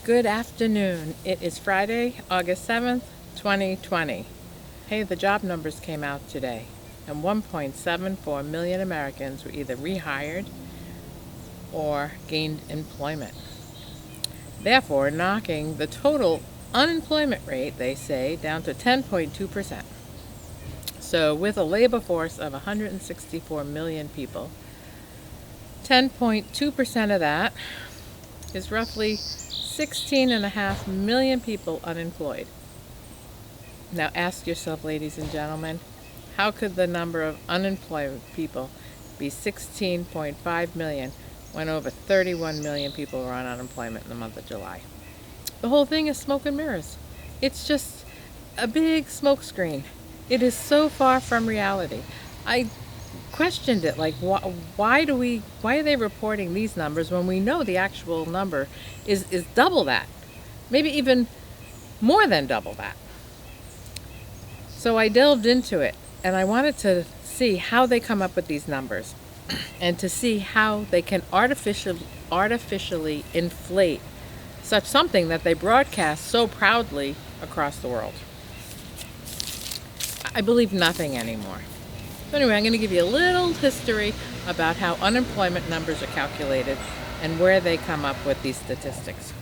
Good afternoon. It is Friday, August 7th, 2020. Hey, the job numbers came out today, and 1.74 million Americans were either rehired or gained employment, therefore knocking the total unemployment rate, they say, down to 10.2%. So with a labor force of 164 million people, 10.2% of that is roughly 16.5 million people unemployed. Now ask yourself, ladies and gentlemen, how could the number of unemployed people be 16.5 million when over 31 million people were on unemployment in the month of July? The whole thing is smoke and mirrors. It's just a big smoke screen. It is so far from reality. I questioned it, like why are they reporting these numbers when we know the actual number is double that, maybe even more than double that. So I delved into it, and I wanted to see how they come up with these numbers and to see how they can artificially inflate such something that they broadcast so proudly across the world. I believe nothing anymore. So anyway, I'm going to give you a little history about how unemployment numbers are calculated and where they come up with these statistics.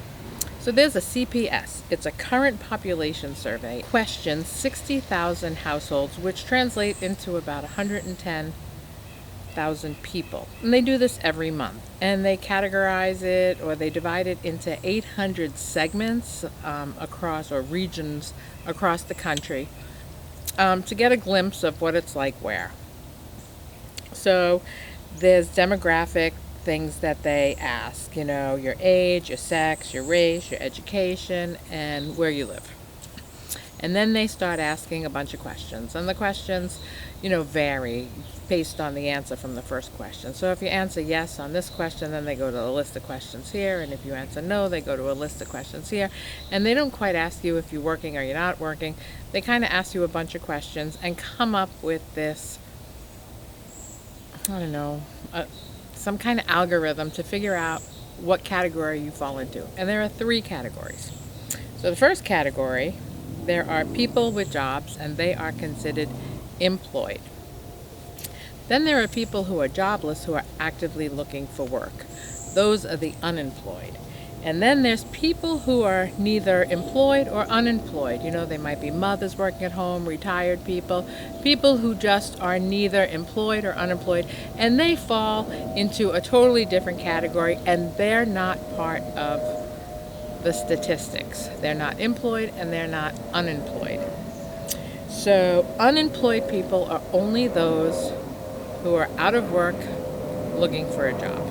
So there's a CPS. It's a current population survey. Questions 60,000 households, which translate into about 110,000 people. And they do this every month. And they categorize it, or they divide it into 800 segments across, or regions across the country, to get a glimpse of what it's like where. So there's demographic things that they ask, your age, your sex, your race, your education, and where you live. And then they start asking a bunch of questions. And the questions, vary based on the answer from the first question. So if you answer yes on this question, then they go to a list of questions here. And if you answer no, they go to a list of questions here. And they don't quite ask you if you're working or you're not working. They kind of ask you a bunch of questions and come up with this, some kind of algorithm to figure out what category you fall into. And there are 3 categories. So the first category, there are people with jobs, and they are considered employed. Then there are people who are jobless, who are actively looking for work. Those are the unemployed. And then there's people who are neither employed or unemployed. They might be mothers working at home, retired people who just are neither employed or unemployed, and they fall into a totally different category, and they're not part of the statistics. They're not employed and they're not unemployed. So unemployed people are only those who are out of work looking for a job.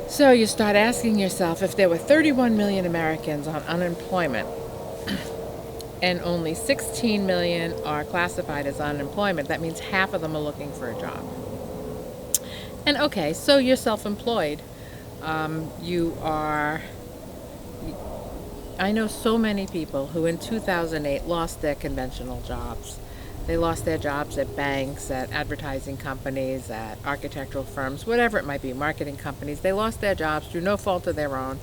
So you start asking yourself, if there were 31 million Americans on unemployment and only 16 million are classified as unemployment, that means half of them are looking for a job. And okay, so you're self-employed. I know so many people who in 2008 lost their conventional jobs. They lost their jobs at banks, at advertising companies, at architectural firms, whatever it might be, marketing companies. They lost their jobs through no fault of their own.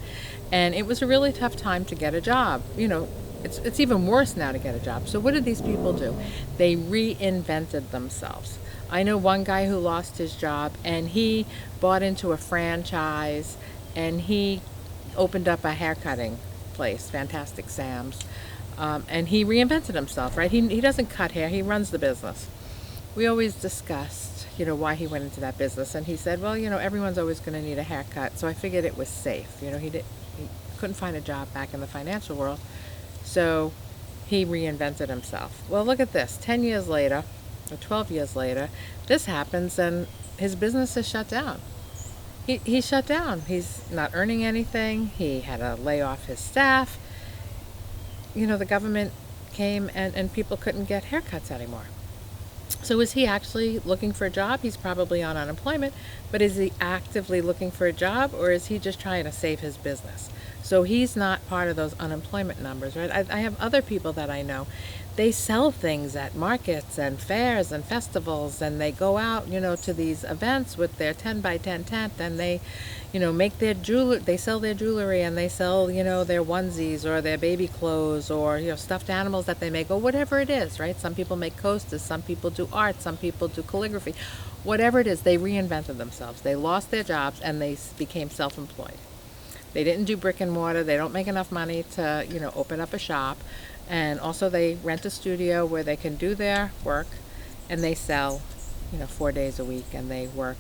And it was a really tough time to get a job. It's even worse now to get a job. So what did these people do? They reinvented themselves. I know one guy who lost his job, and he bought into a franchise, and he opened up a haircutting place, Fantastic Sam's. And he reinvented himself, right? He doesn't cut hair, he runs the business. We always discussed, why he went into that business. And he said, well, everyone's always going to need a haircut. So I figured it was safe. He couldn't find a job back in the financial world. So he reinvented himself. Well, look at this. 10 years later, or 12 years later, this happens, and his business is shut down. He's shut down. He's not earning anything. He had to lay off his staff. The government came and people couldn't get haircuts anymore. So is he actually looking for a job? He's probably on unemployment, but is he actively looking for a job, or is he just trying to save his business? So he's not part of those unemployment numbers, right? I have other people that I know They sell things at markets and fairs and festivals, and they go out, to these events with their 10 by 10 tent, and they, make their jewelry, they sell their jewelry, and they sell, their onesies or their baby clothes, or, stuffed animals that they make, or whatever it is, right? Some people make coasters, some people do art, some people do calligraphy. Whatever it is, they reinvented themselves. They lost their jobs and they became self-employed. They didn't do brick and mortar. They don't make enough money to, open up a shop. And also they rent a studio where they can do their work, and they sell, 4 days a week, and they work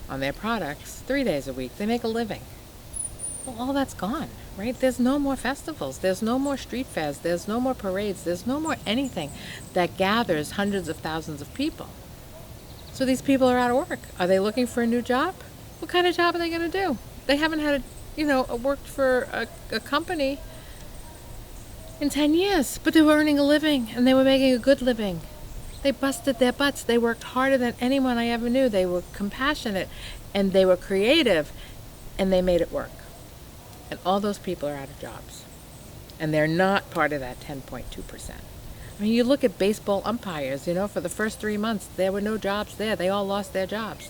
on their products 3 days a week. They make a living. Well, all that's gone, right? There's no more festivals. There's no more street fairs. There's no more parades. There's no more anything that gathers hundreds of thousands of people. So these people are out of work. Are they looking for a new job? What kind of job are they going to do? They haven't had worked for a company in 10 years, but they were earning a living, and they were making a good living. They busted their butts. They worked harder than anyone I ever knew. They were compassionate, and they were creative, and they made it work. And all those people are out of jobs, and they're not part of that 10.2%. I mean, you look at baseball umpires, for the first 3 months, there were no jobs there. They all lost their jobs.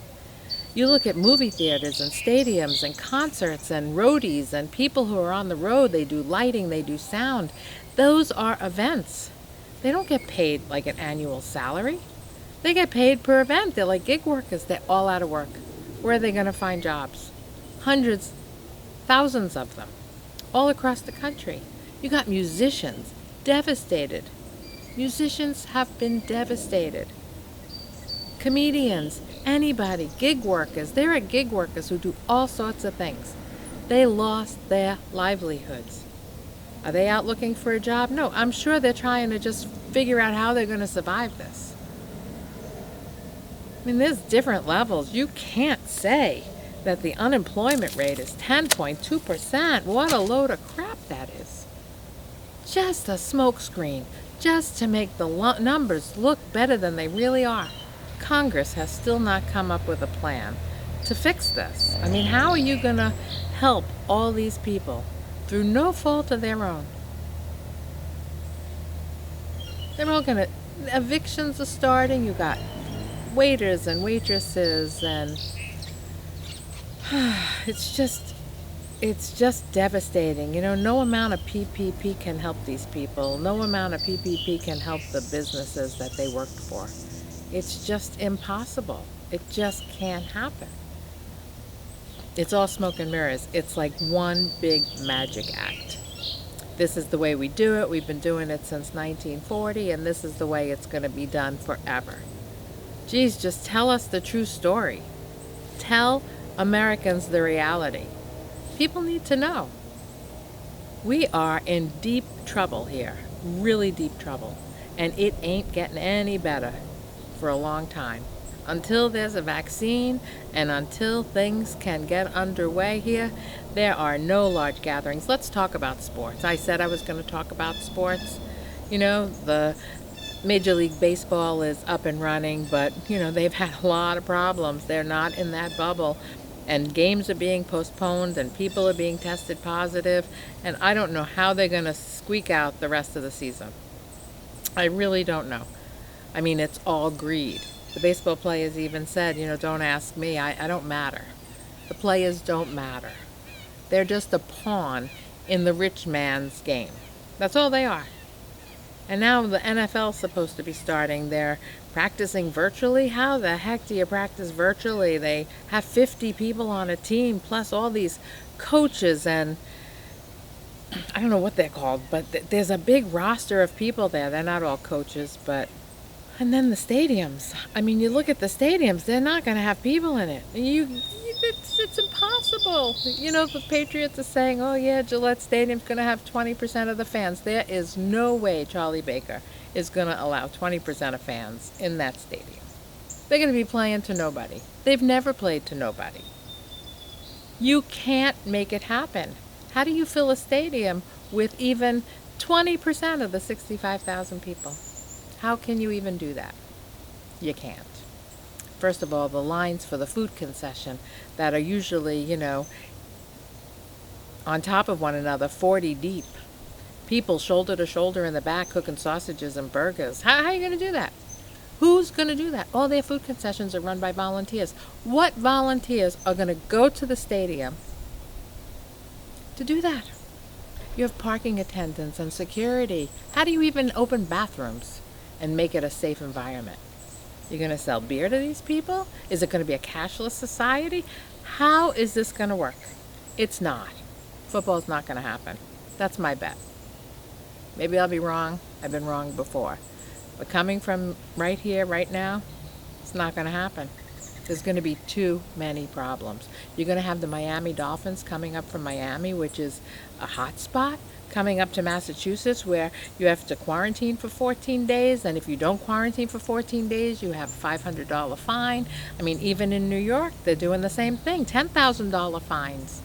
You look at movie theaters and stadiums and concerts and roadies and people who are on the road. They do lighting, they do sound. Those are events. They don't get paid like an annual salary. They get paid per event. They're like gig workers. They're all out of work. Where are they going to find jobs? Hundreds, thousands of them, all across the country. You got musicians devastated. Musicians have been devastated. Comedians, anybody, gig workers. There are gig workers who do all sorts of things. They lost their livelihoods. Are they out looking for a job? No, I'm sure they're trying to just figure out how they're going to survive this. I mean, there's different levels. You can't say that the unemployment rate is 10.2%. What a load of crap that is. Just a smokescreen, just to make the numbers look better than they really are. Congress has still not come up with a plan to fix this. I mean, how are you going to help all these people through no fault of their own? They're all going to, evictions are starting. You got waiters and waitresses, and it's just devastating. No amount of PPP can help these people. No amount of PPP can help the businesses that they worked for. It's just impossible. It just can't happen. It's all smoke and mirrors. It's like one big magic act. This is the way we do it. We've been doing it since 1940, and this is the way it's going to be done forever. Geez, just tell us the true story. Tell Americans the reality. People need to know. We are in deep trouble here, really deep trouble, and it ain't getting any better for a long time. Until there's a vaccine and until things can get underway here, there are no large gatherings. Let's talk about sports. I said I was going to talk about sports. The Major League Baseball is up and running, but, they've had a lot of problems. They're not in that bubble. And games are being postponed, and people are being tested positive, and I don't know how they're going to squeak out the rest of the season. I really don't know. I mean, it's all greed. The baseball players even said, don't ask me, I don't matter. The players don't matter. They're just a pawn in the rich man's game. That's all they are. And now the NFL's supposed to be starting. They're practicing virtually. How the heck do you practice virtually? They have 50 people on a team, plus all these coaches, and I don't know what they're called, but there's a big roster of people there. They're not all coaches, but... And then the stadiums. I mean, you look at the stadiums, they're not going to have people in it. It's impossible. The Patriots are saying, oh yeah, Gillette Stadium's going to have 20% of the fans. There is no way Charlie Baker is going to allow 20% of fans in that stadium. They're going to be playing to nobody. They've never played to nobody. You can't make it happen. How do you fill a stadium with even 20% of the 65,000 people? How can you even do that? You can't. First of all, the lines for the food concession that are usually, on top of one another, 40 deep. people shoulder to shoulder in the back cooking sausages and burgers. How are you going to do that? Who's going to do that? All their food concessions are run by volunteers. What volunteers are going to go to the stadium to do that? You have parking attendants and security. How do you even open bathrooms and make it a safe environment? You're going to sell beer to these people? Is it going to be a cashless society? How is this going to work? It's not. Football's not going to happen. That's my bet. Maybe I'll be wrong. I've been wrong before. But coming from right here, right now, it's not going to happen. There's going to be too many problems. You're going to have the Miami Dolphins coming up from Miami, which is a hot spot, coming up to Massachusetts, where you have to quarantine for 14 days. And if you don't quarantine for 14 days, you have a $500 fine. I mean, even in New York, they're doing the same thing, $10,000 fines.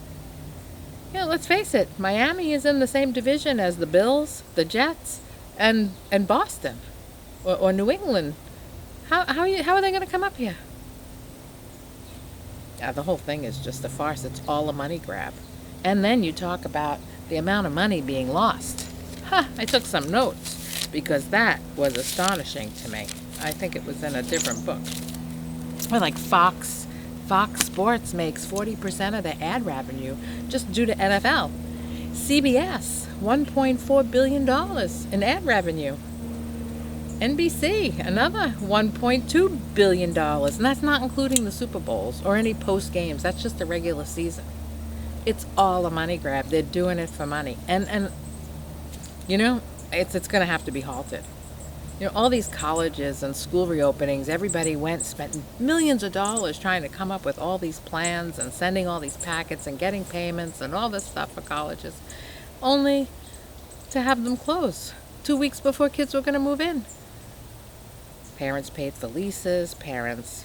You know, let's face it, Miami is in the same division as the Bills, the Jets, and Boston, or New England. How are they going to come up here? Yeah, the whole thing is just a farce. It's all a money grab. And then you talk about the amount of money being lost. I took some notes because that was astonishing to me. I think it was in a different book. Or like Fox Sports makes 40% of their ad revenue just due to NFL. CBS, $1.4 billion in ad revenue. NBC, another $1.2 billion. And that's not including the Super Bowls or any post games. That's just the regular season. It's all a money grab. They're doing it for money. And you know, it's going to have to be halted. You know, all these colleges and school reopenings, everybody spent millions of dollars trying to come up with all these plans and sending all these packets and getting payments and all this stuff for colleges, only to have them close 2 weeks before kids were going to move in. Parents paid for leases. Parents,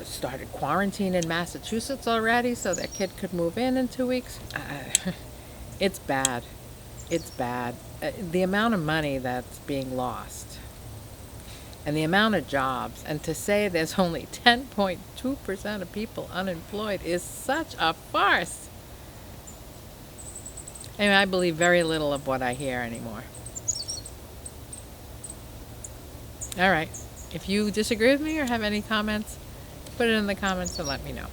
started quarantine in Massachusetts already so their kid could move in 2 weeks. It's bad. It's bad. The amount of money that's being lost and the amount of jobs, and to say there's only 10.2% of people unemployed is such a farce. Anyway, I believe very little of what I hear anymore. All right. If you disagree with me or have any comments, put it in the comments and let me know.